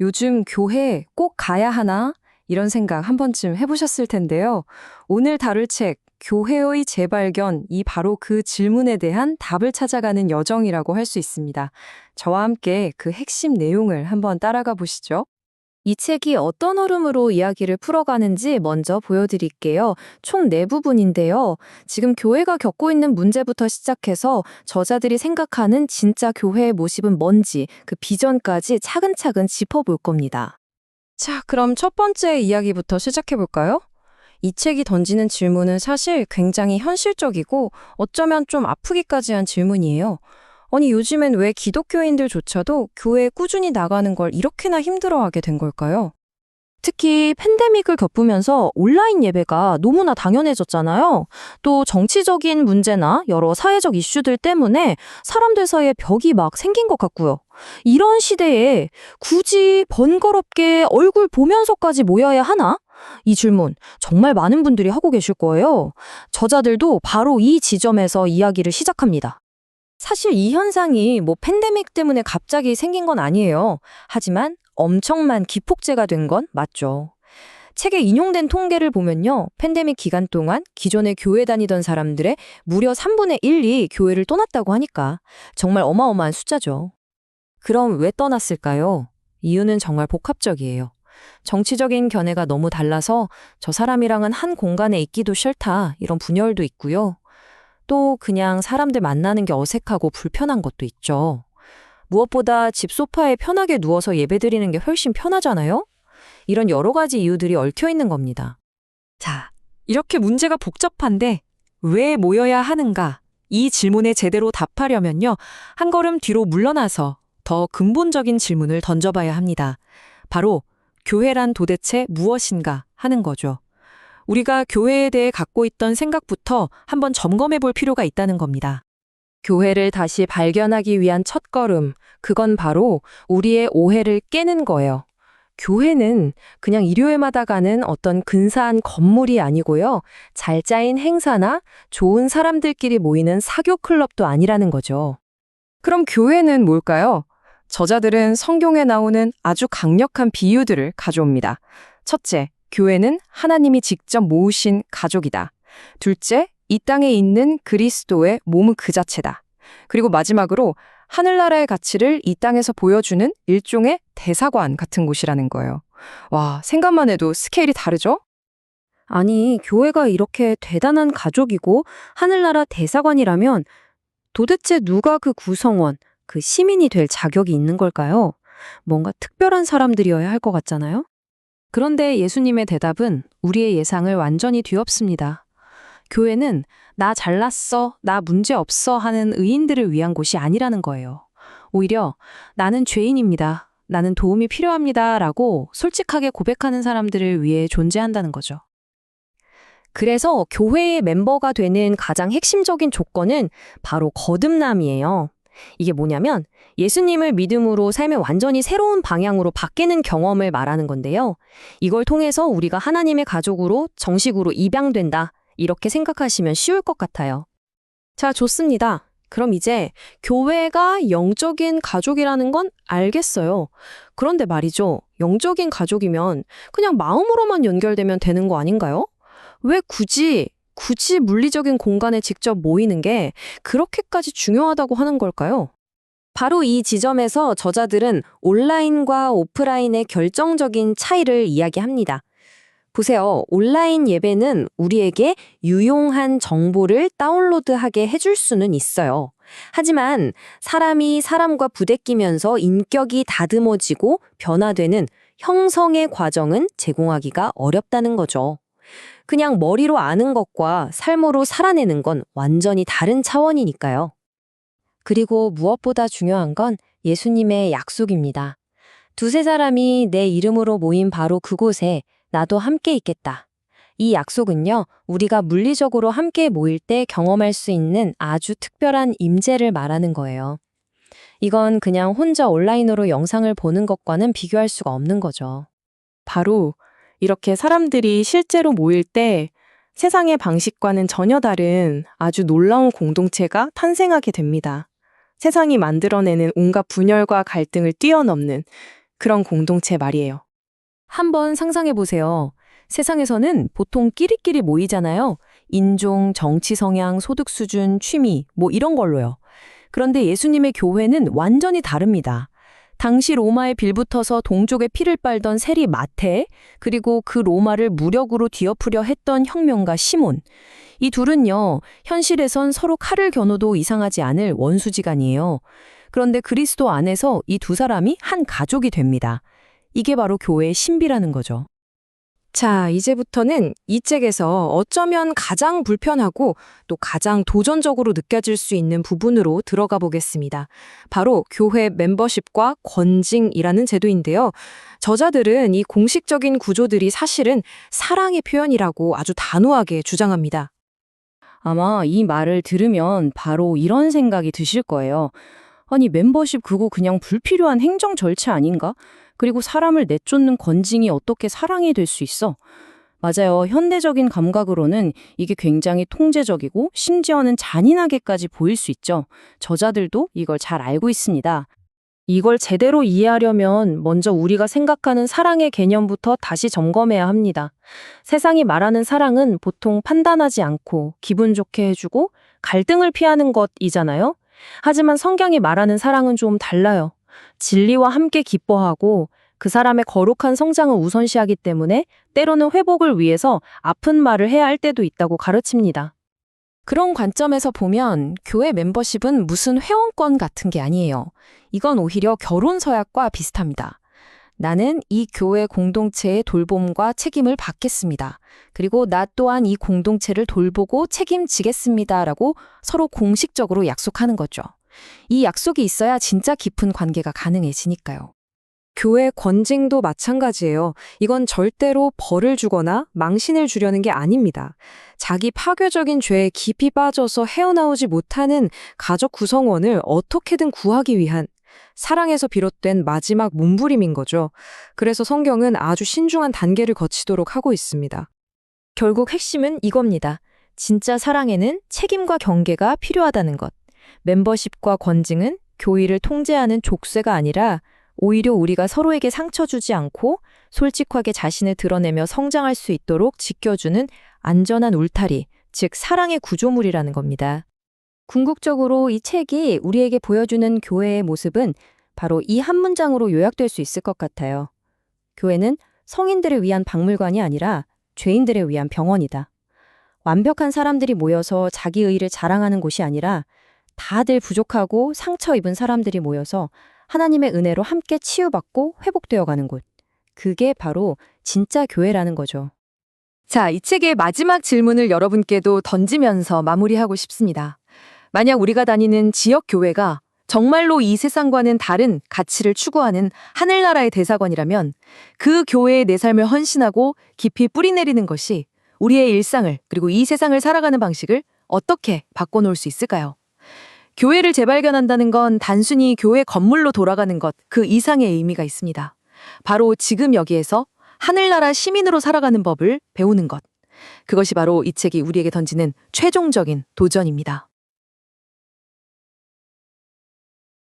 요즘 교회 꼭 가야 하나? 이런 생각 한 번쯤 해보셨을 텐데요. 오늘 다룰 책, 교회의 재발견, 이 바로 그 질문에 대한 답을 찾아가는 여정이라고 할 수 있습니다. 저와 함께 그 핵심 내용을 한번 따라가 보시죠. 이 책이 어떤 흐름으로 이야기를 풀어가는지 먼저 보여드릴게요. 총 4부분인데요. 지금 교회가 겪고 있는 문제부터 시작해서 저자들이 생각하는 진짜 교회의 모습은 뭔지 그 비전까지 차근차근 짚어볼 겁니다. 자, 그럼 첫 번째 이야기부터 시작해 볼까요? 이 책이 던지는 질문은 사실 굉장히 현실적이고 어쩌면 좀 아프기까지 한 질문이에요. 아니, 요즘엔 왜 기독교인들조차도 교회에 꾸준히 나가는 걸 이렇게나 힘들어하게 된 걸까요? 특히 팬데믹을 겪으면서 온라인 예배가 너무나 당연해졌잖아요. 또 정치적인 문제나 여러 사회적 이슈들 때문에 사람들 사이에 벽이 막 생긴 것 같고요. 이런 시대에 굳이 번거롭게 얼굴 보면서까지 모여야 하나? 이 질문 정말 많은 분들이 하고 계실 거예요. 저자들도 바로 이 지점에서 이야기를 시작합니다. 사실 이 현상이 팬데믹 때문에 갑자기 생긴 건 아니에요. 하지만 엄청난 기폭제가 된 건 맞죠. 책에 인용된 통계를 보면요. 팬데믹 기간 동안 기존에 교회 다니던 사람들의 무려 3분의 1이 교회를 떠났다고 하니까 정말 어마어마한 숫자죠. 그럼 왜 떠났을까요? 이유는 정말 복합적이에요. 정치적인 견해가 너무 달라서 저 사람이랑은 한 공간에 있기도 싫다 이런 분열도 있고요. 또 그냥 사람들 만나는 게 어색하고 불편한 것도 있죠. 무엇보다 집 소파에 편하게 누워서 예배드리는 게 훨씬 편하잖아요? 이런 여러 가지 이유들이 얽혀 있는 겁니다. 자, 이렇게 문제가 복잡한데 왜 모여야 하는가? 이 질문에 제대로 답하려면요. 한 걸음 뒤로 물러나서 더 근본적인 질문을 던져봐야 합니다. 바로 교회란 도대체 무엇인가 하는 거죠. 우리가 교회에 대해 갖고 있던 생각부터 한번 점검해 볼 필요가 있다는 겁니다. 교회를 다시 발견하기 위한 첫걸음, 그건 바로 우리의 오해를 깨는 거예요. 교회는 그냥 일요일마다 가는 어떤 근사한 건물이 아니고요. 잘 짜인 행사나 좋은 사람들끼리 모이는 사교 클럽도 아니라는 거죠. 그럼 교회는 뭘까요? 저자들은 성경에 나오는 아주 강력한 비유들을 가져옵니다. 첫째, 교회는 하나님이 직접 모으신 가족이다. 둘째, 이 땅에 있는 그리스도의 몸은 그 자체다. 그리고 마지막으로 하늘나라의 가치를 이 땅에서 보여주는 일종의 대사관 같은 곳이라는 거예요. 와, 생각만 해도 스케일이 다르죠? 아니, 교회가 이렇게 대단한 가족이고 하늘나라 대사관이라면 도대체 누가 그 구성원, 그 시민이 될 자격이 있는 걸까요? 뭔가 특별한 사람들이어야 할 것 같잖아요? 그런데 예수님의 대답은 우리의 예상을 완전히 뒤엎습니다. 교회는 나 잘났어, 나 문제 없어 하는 의인들을 위한 곳이 아니라는 거예요. 오히려 나는 죄인입니다. 나는 도움이 필요합니다. 라고 솔직하게 고백하는 사람들을 위해 존재한다는 거죠. 그래서 교회의 멤버가 되는 가장 핵심적인 조건은 바로 거듭남이에요. 이게 뭐냐면 예수님을 믿음으로 삶의 완전히 새로운 방향으로 바뀌는 경험을 말하는 건데요. 이걸 통해서 우리가 하나님의 가족으로 정식으로 입양된다. 이렇게 생각하시면 쉬울 것 같아요. 자, 좋습니다. 그럼 이제 교회가 영적인 가족이라는 건 알겠어요. 그런데 말이죠. 영적인 가족이면 그냥 마음으로만 연결되면 되는 거 아닌가요? 왜 굳이 물리적인 공간에 직접 모이는 게 그렇게까지 중요하다고 하는 걸까요? 바로 이 지점에서 저자들은 온라인과 오프라인의 결정적인 차이를 이야기합니다. 보세요. 온라인 예배는 우리에게 유용한 정보를 다운로드하게 해줄 수는 있어요. 하지만 사람이 사람과 부대끼면서 인격이 다듬어지고 변화되는 형성의 과정은 제공하기가 어렵다는 거죠. 그냥 머리로 아는 것과 삶으로 살아내는 건 완전히 다른 차원이니까요. 그리고 무엇보다 중요한 건 예수님의 약속입니다. 두세 사람이 내 이름으로 모인 바로 그곳에 나도 함께 있겠다. 이 약속은요, 우리가 물리적으로 함께 모일 때 경험할 수 있는 아주 특별한 임재를 말하는 거예요. 이건 그냥 혼자 온라인으로 영상을 보는 것과는 비교할 수가 없는 거죠. 바로 이렇게 사람들이 실제로 모일 때 세상의 방식과는 전혀 다른 아주 놀라운 공동체가 탄생하게 됩니다. 세상이 만들어내는 온갖 분열과 갈등을 뛰어넘는 그런 공동체 말이에요. 한번 상상해 보세요. 세상에서는 보통 끼리끼리 모이잖아요. 인종, 정치 성향, 소득 수준, 취미, 뭐 이런 걸로요. 그런데 예수님의 교회는 완전히 다릅니다. 당시 로마에 빌붙어서 동족의 피를 빨던 세리 마태, 그리고 그 로마를 무력으로 뒤엎으려 했던 혁명가 시몬. 이 둘은요, 현실에선 서로 칼을 겨누도 이상하지 않을 원수지간이에요. 그런데 그리스도 안에서 이 두 사람이 한 가족이 됩니다. 이게 바로 교회의 신비라는 거죠. 자, 이제부터는 이 책에서 어쩌면 가장 불편하고 또 가장 도전적으로 느껴질 수 있는 부분으로 들어가 보겠습니다. 바로 교회 멤버십과 권징이라는 제도인데요. 저자들은 이 공식적인 구조들이 사실은 사랑의 표현이라고 아주 단호하게 주장합니다. 아마 이 말을 들으면 바로 이런 생각이 드실 거예요. 아니, 멤버십 그거 그냥 불필요한 행정 절차 아닌가? 그리고 사람을 내쫓는 권징이 어떻게 사랑이 될 수 있어? 맞아요. 현대적인 감각으로는 이게 굉장히 통제적이고 심지어는 잔인하게까지 보일 수 있죠. 저자들도 이걸 잘 알고 있습니다. 이걸 제대로 이해하려면 먼저 우리가 생각하는 사랑의 개념부터 다시 점검해야 합니다. 세상이 말하는 사랑은 보통 판단하지 않고 기분 좋게 해주고 갈등을 피하는 것이잖아요. 하지만 성경이 말하는 사랑은 좀 달라요. 진리와 함께 기뻐하고 그 사람의 거룩한 성장을 우선시하기 때문에 때로는 회복을 위해서 아픈 말을 해야 할 때도 있다고 가르칩니다. 그런 관점에서 보면 교회 멤버십은 무슨 회원권 같은 게 아니에요. 이건 오히려 결혼 서약과 비슷합니다. 나는 이 교회 공동체의 돌봄과 책임을 받겠습니다. 그리고 나 또한 이 공동체를 돌보고 책임지겠습니다라고 서로 공식적으로 약속하는 거죠. 이 약속이 있어야 진짜 깊은 관계가 가능해지니까요. 교회 권징도 마찬가지예요. 이건 절대로 벌을 주거나 망신을 주려는 게 아닙니다. 자기 파괴적인 죄에 깊이 빠져서 헤어나오지 못하는 가족 구성원을 어떻게든 구하기 위한 사랑에서 비롯된 마지막 몸부림인 거죠. 그래서 성경은 아주 신중한 단계를 거치도록 하고 있습니다. 결국 핵심은 이겁니다. 진짜 사랑에는 책임과 경계가 필요하다는 것. 멤버십과 권징은 교회를 통제하는 족쇄가 아니라 오히려 우리가 서로에게 상처 주지 않고 솔직하게 자신을 드러내며 성장할 수 있도록 지켜주는 안전한 울타리, 즉 사랑의 구조물이라는 겁니다. 궁극적으로 이 책이 우리에게 보여주는 교회의 모습은 바로 이 한 문장으로 요약될 수 있을 것 같아요. 교회는 성인들을 위한 박물관이 아니라 죄인들을 위한 병원이다. 완벽한 사람들이 모여서 자기 의의를 자랑하는 곳이 아니라 다들 부족하고 상처 입은 사람들이 모여서 하나님의 은혜로 함께 치유받고 회복되어 가는 곳. 그게 바로 진짜 교회라는 거죠. 자, 이 책의 마지막 질문을 여러분께도 던지면서 마무리하고 싶습니다. 만약 우리가 다니는 지역 교회가 정말로 이 세상과는 다른 가치를 추구하는 하늘나라의 대사관이라면 그 교회에 내 삶을 헌신하고 깊이 뿌리내리는 것이 우리의 일상을 그리고 이 세상을 살아가는 방식을 어떻게 바꿔놓을 수 있을까요? 교회를 재발견한다는 건 단순히 교회 건물로 돌아가는 것 그 이상의 의미가 있습니다. 바로 지금 여기에서 하늘나라 시민으로 살아가는 법을 배우는 것. 그것이 바로 이 책이 우리에게 던지는 최종적인 도전입니다.